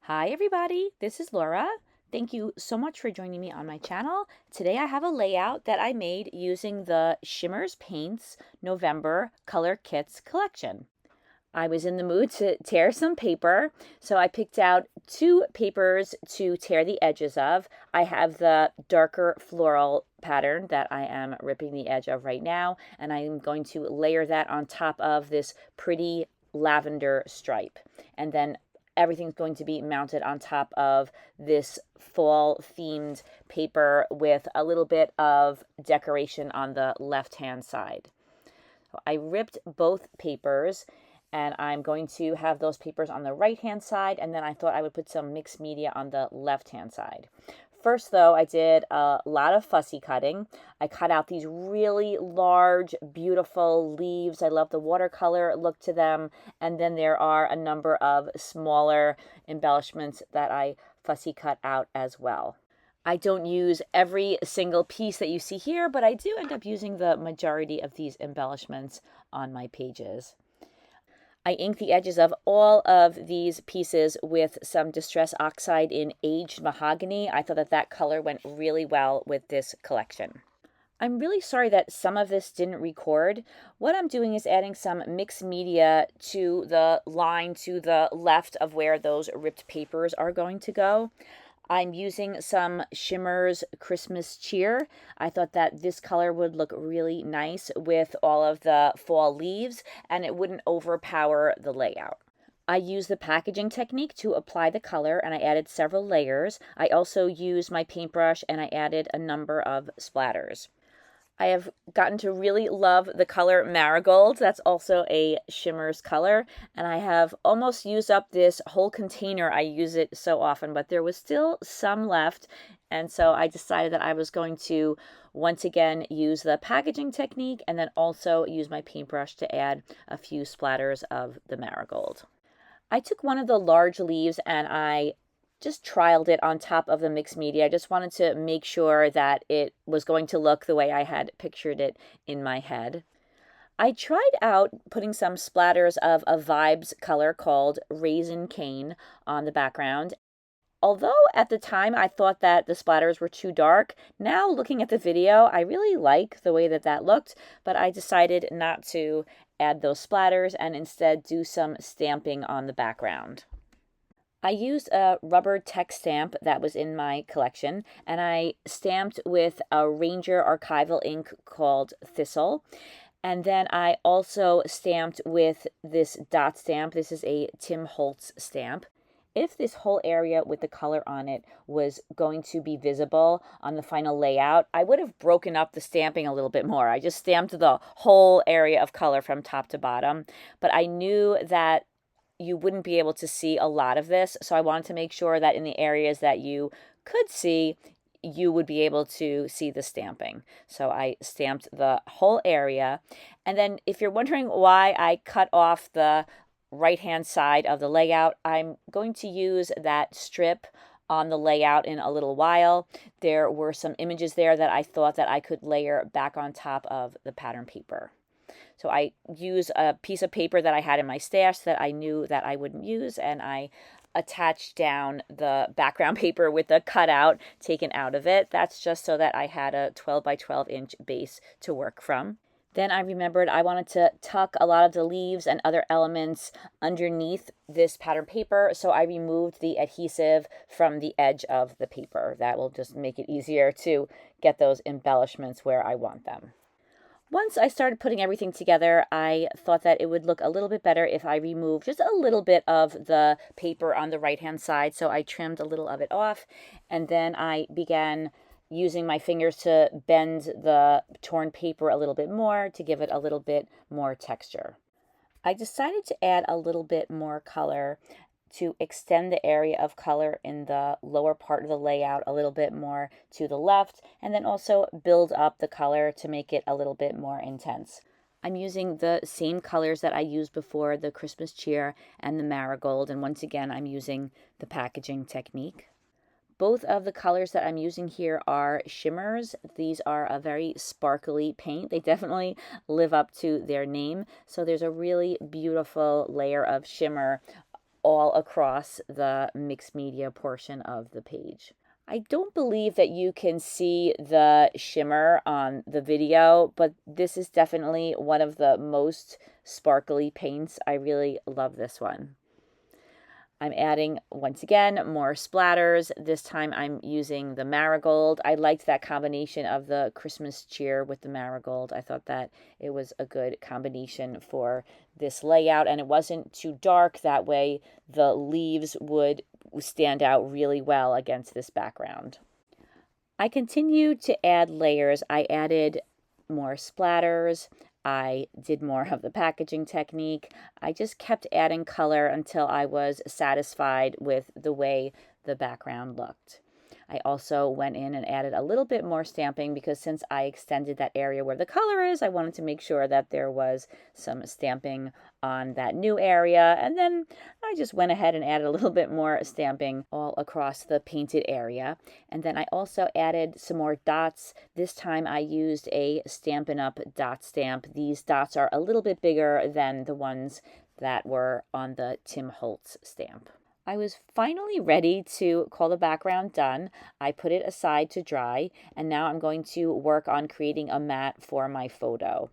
Hi everybody, this is Laura. Thank you so much for joining me on my channel. Today I have a layout that I made using the Shimmerz Paints November Color Kits collection. I was in the mood to tear some paper, so I picked out two papers to tear the edges of. I have the darker floral pattern that I am ripping the edge of right now, and I'm going to layer that on top of this pretty lavender stripe. And then everything's going to be mounted on top of this fall themed paper with a little bit of decoration on the left hand side. So I ripped both papers and I'm going to have those papers on the right hand side, and then I thought I would put some mixed media on the left hand side. First though, I did a lot of fussy cutting. I cut out these really large, beautiful leaves. I love the watercolor look to them. And then there are a number of smaller embellishments that I fussy cut out as well. I don't use every single piece that you see here, but I do end up using the majority of these embellishments on my pages. I inked the edges of all of these pieces with some Distress Oxide in aged mahogany. I thought that that color went really well with this collection. I'm really sorry that some of this didn't record. What I'm doing is adding some mixed media to the line to the left of where those ripped papers are going to go. I'm using some Shimmerz Christmas Cheer. I thought that this color would look really nice with all of the fall leaves and it wouldn't overpower the layout. I used the packaging technique to apply the color and I added several layers. I also used my paintbrush and I added a number of splatters. I have gotten to really love the color Marigold. That's also a Shimmerz color. And I have almost used up this whole container. I use it so often, but there was still some left. And so I decided that I was going to once again use the packaging technique and then also use my paintbrush to add a few splatters of the Marigold. I took one of the large leaves and I just trialed it on top of the mixed media. I just wanted to make sure that it was going to look the way I had pictured it in my head. I tried out putting some splatters of a Vibez color called Raisin Cane on the background. Although at the time I thought that the splatters were too dark, now looking at the video, I really like the way that that looked, but I decided not to add those splatters and instead do some stamping on the background. I used a rubber text stamp that was in my collection, and I stamped with a Ranger Archival ink called Thistle. And then I also stamped with this dot stamp. This is a Tim Holtz stamp. If this whole area with the color on it was going to be visible on the final layout, I would have broken up the stamping a little bit more. I just stamped the whole area of color from top to bottom, but I knew that you wouldn't be able to see a lot of this, so I wanted to make sure that in the areas that you could see, you would be able to see the stamping. So I stamped the whole area. And then if you're wondering why I cut off the right-hand side of the layout, I'm going to use that strip on the layout in a little while. There were some images there that I thought that I could layer back on top of the pattern paper. So I used a piece of paper that I had in my stash that I knew that I wouldn't use, and I attached down the background paper with the cutout taken out of it. That's just so that I had a 12 by 12 inch base to work from. Then I remembered I wanted to tuck a lot of the leaves and other elements underneath this pattern paper, so I removed the adhesive from the edge of the paper. That will just make it easier to get those embellishments where I want them. Once I started putting everything together, I thought that it would look a little bit better if I removed just a little bit of the paper on the right-hand side. So I trimmed a little of it off, and then I began using my fingers to bend the torn paper a little bit more to give it a little bit more texture. I decided to add a little bit more color to extend the area of color in the lower part of the layout a little bit more to the left, and then also build up the color to make it a little bit more intense. I'm using the same colors that I used before, the Christmas Cheer and the Marigold, and once again I'm using the packaging technique. Both of the colors that I'm using here are Shimmerz. These are a very sparkly paint. They definitely live up to their name. So there's a really beautiful layer of shimmer all across the mixed media portion of the page. I don't believe that you can see the shimmer on the video, but this is definitely one of the most sparkly paints. I really love this one. I'm adding, once again, more splatters. This time I'm using the marigold. I liked that combination of the Christmas cheer with the marigold. I thought that it was a good combination for this layout, and it wasn't too dark. That way the leaves would stand out really well against this background. I continued to add layers. I added more splatters. I did more of the packaging technique. I just kept adding color until I was satisfied with the way the background looked. I also went in and added a little bit more stamping because since I extended that area where the color is, I wanted to make sure that there was some stamping on that new area. And then I just went ahead and added a little bit more stamping all across the painted area. And then I also added some more dots. This time I used a Stampin' Up! Dot stamp. These dots are a little bit bigger than the ones that were on the Tim Holtz stamp. I was finally ready to call the background done. I put it aside to dry, and now I'm going to work on creating a mat for my photo.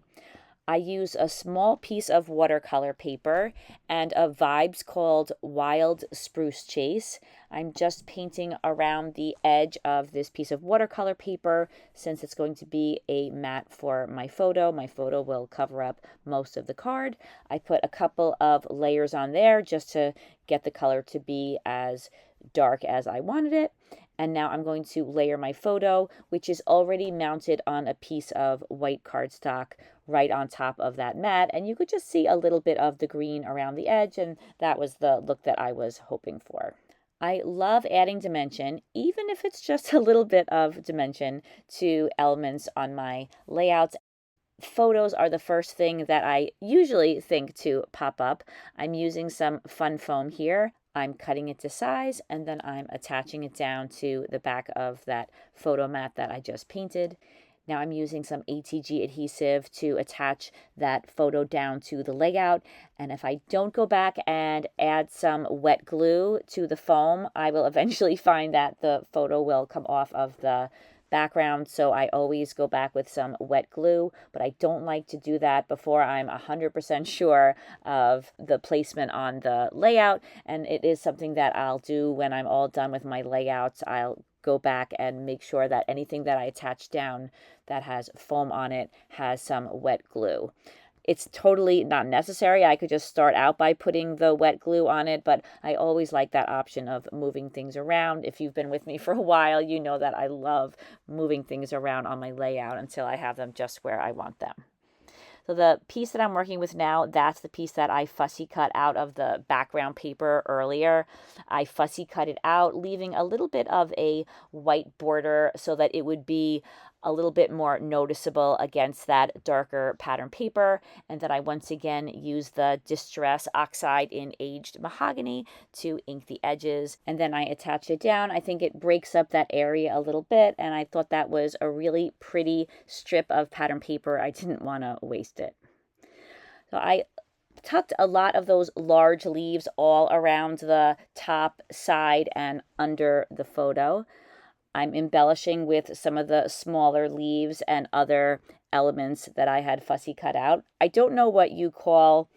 I use a small piece of watercolor paper and a Vibez called Wild Spruce Chase. I'm just painting around the edge of this piece of watercolor paper since it's going to be a mat for my photo. My photo will cover up most of the card. I put a couple of layers on there just to get the color to be as dark as I wanted it. And now I'm going to layer my photo, which is already mounted on a piece of white cardstock right on top of that mat. And you could just see a little bit of the green around the edge, and that was the look that I was hoping for. I love adding dimension, even if it's just a little bit of dimension to elements on my layouts. Photos are the first thing that I usually think to pop up. I'm using some fun foam here. I'm cutting it to size, and then I'm attaching it down to the back of that photo mat that I just painted. Now I'm using some ATG adhesive to attach that photo down to the layout. And if I don't go back and add some wet glue to the foam, I will eventually find that the photo will come off of the background. So I always go back with some wet glue, but I don't like to do that before I'm 100% sure of the placement on the layout. And it is something that I'll do when I'm all done with my layouts. I'll go back and make sure that anything that I attach down that has foam on it has some wet glue. It's totally not necessary. I could just start out by putting the wet glue on it, but I always like that option of moving things around. If you've been with me for a while, you know that I love moving things around on my layout until I have them just where I want them. So the piece that I'm working with now, that's the piece that I fussy cut out of the background paper earlier. I fussy cut it out, leaving a little bit of a white border so that it would be a little bit more noticeable against that darker pattern paper. And then I once again use the Distress Oxide in aged mahogany to ink the edges. And then I attach it down. I think it breaks up that area a little bit, and I thought that was a really pretty strip of pattern paper. I didn't want to waste it. So I tucked a lot of those large leaves all around the top, side, and under the photo. I'm embellishing with some of the smaller leaves and other elements that I had fussy cut out. I don't know what you call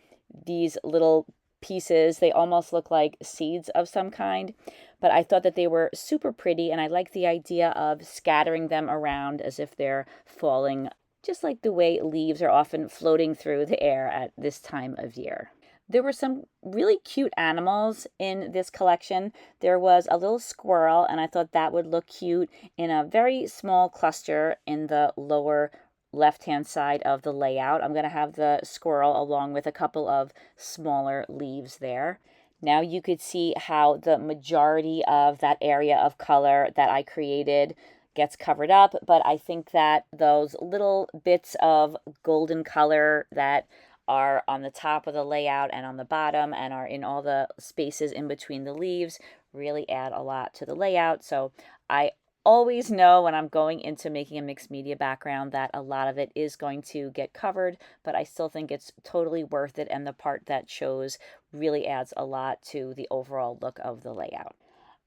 these little pieces. They almost look like seeds of some kind, but I thought that they were super pretty, and I like the idea of scattering them around as if they're falling, just like the way leaves are often floating through the air at this time of year. There were some really cute animals in this collection. There was a little squirrel, and I thought that would look cute in a very small cluster in the lower left-hand side of the layout. I'm going to have the squirrel along with a couple of smaller leaves there. Now you could see how the majority of that area of color that I created gets covered up, but I think that those little bits of golden color that are on the top of the layout and on the bottom and are in all the spaces in between the leaves really add a lot to the layout. So I always know when I'm going into making a mixed media background that a lot of it is going to get covered, but I still think it's totally worth it, and the part that shows really adds a lot to the overall look of the layout.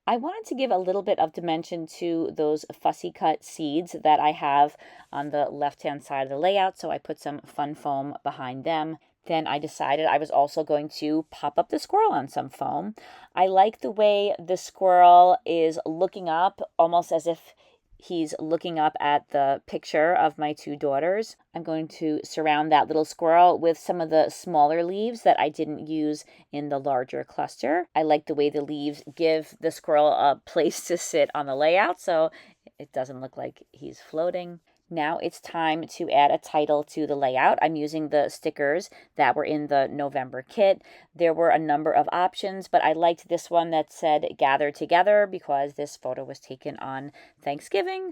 I wanted to give a little bit of dimension to those fussy cut seeds that I have on the left-hand side of the layout, so I put some fun foam behind them. Then I decided I was also going to pop up the squirrel on some foam. I like the way the squirrel is looking up, almost as if he's looking up at the picture of my two daughters. I'm going to surround that little squirrel with some of the smaller leaves that I didn't use in the larger cluster. I like the way the leaves give the squirrel a place to sit on the layout, so it doesn't look like he's floating. Now it's time to add a title to the layout. I'm using the stickers that were in the November kit. There were a number of options, but I liked this one that said "Gather Together" because this photo was taken on Thanksgiving.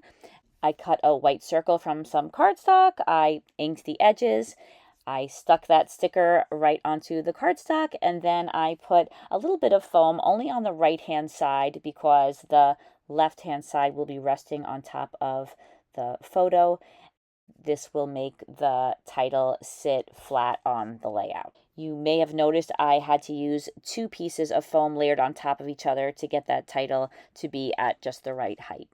I cut a white circle from some cardstock. I inked the edges. I stuck that sticker right onto the cardstock, and then I put a little bit of foam only on the right-hand side because the left-hand side will be resting on top of the photo. This will make the title sit flat on the layout. You may have noticed I had to use 2 pieces of foam layered on top of each other to get that title to be at just the right height.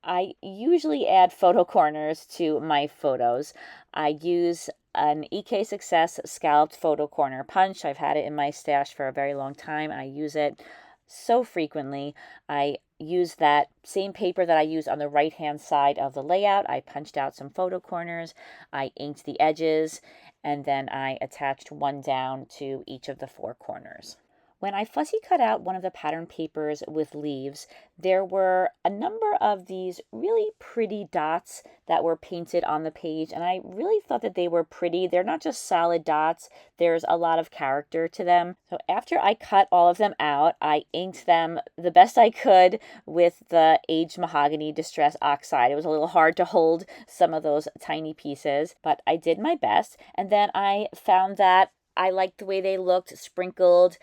I usually add photo corners to my photos. I use an EK Success scalloped photo corner punch. I've had it in my stash for a very long time, and I use it so frequently. I use that same paper that I used on the right-hand side of the layout. I punched out some photo corners, I inked the edges, and then I attached one down to each of the 4 corners. When I fussy cut out one of the pattern papers with leaves, there were a number of these really pretty dots that were painted on the page, and I really thought that they were pretty. They're not just solid dots, there's a lot of character to them. So after I cut all of them out, I inked them the best I could with the aged mahogany Distress Oxide. It was a little hard to hold some of those tiny pieces, but I did my best. And then I found that I liked the way they looked sprinkled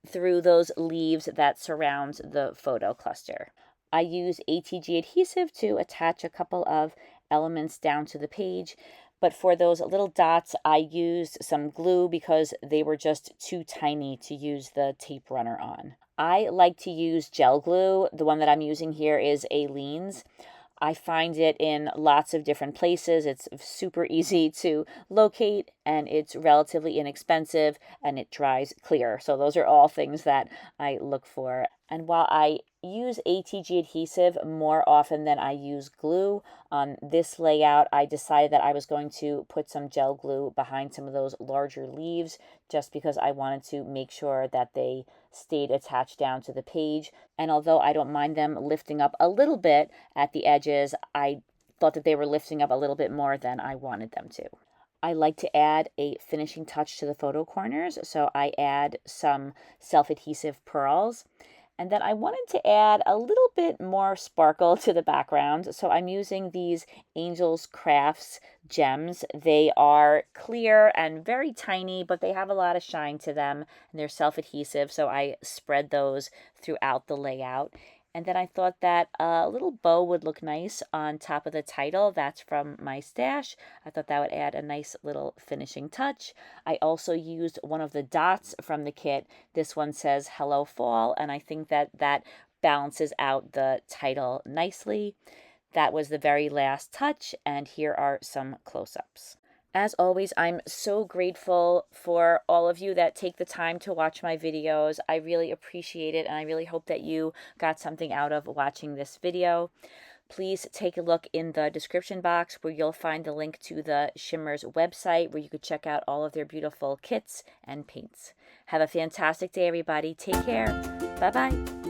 through those leaves that surround the photo cluster. I use ATG adhesive to attach a couple of elements down to the page, but for those little dots I used some glue because they were just too tiny to use the tape runner on. I like to use gel glue. The one that I'm using here is Aleene's. I find it in lots of different places. It's super easy to locate, and it's relatively inexpensive, and it dries clear. So those are all things that I look for. And while I use ATG adhesive more often than I use glue, on this layout I decided that I was going to put some gel glue behind some of those larger leaves just because I wanted to make sure that they stayed attached down to the page. And although I don't mind them lifting up a little bit at the edges, I thought that they were lifting up a little bit more than I wanted them to. I like to add a finishing touch to the photo corners, so I add some self-adhesive pearls. And then I wanted to add a little bit more sparkle to the background, so I'm using these Angel's Crafts gems. They are clear and very tiny, but they have a lot of shine to them, and they're self-adhesive, so I spread those throughout the layout. And then I thought that a little bow would look nice on top of the title. That's from my stash. I thought that would add a nice little finishing touch. I also used one of the dots from the kit. This one says Hello Fall, and I think that that balances out the title nicely. That was the very last touch, and here are some close-ups. As always, I'm so grateful for all of you that take the time to watch my videos. I really appreciate it, and I really hope that you got something out of watching this video. Please take a look in the description box where you'll find the link to the Shimmerz website where you could check out all of their beautiful kits and paints. Have a fantastic day, everybody. Take care. Bye-bye.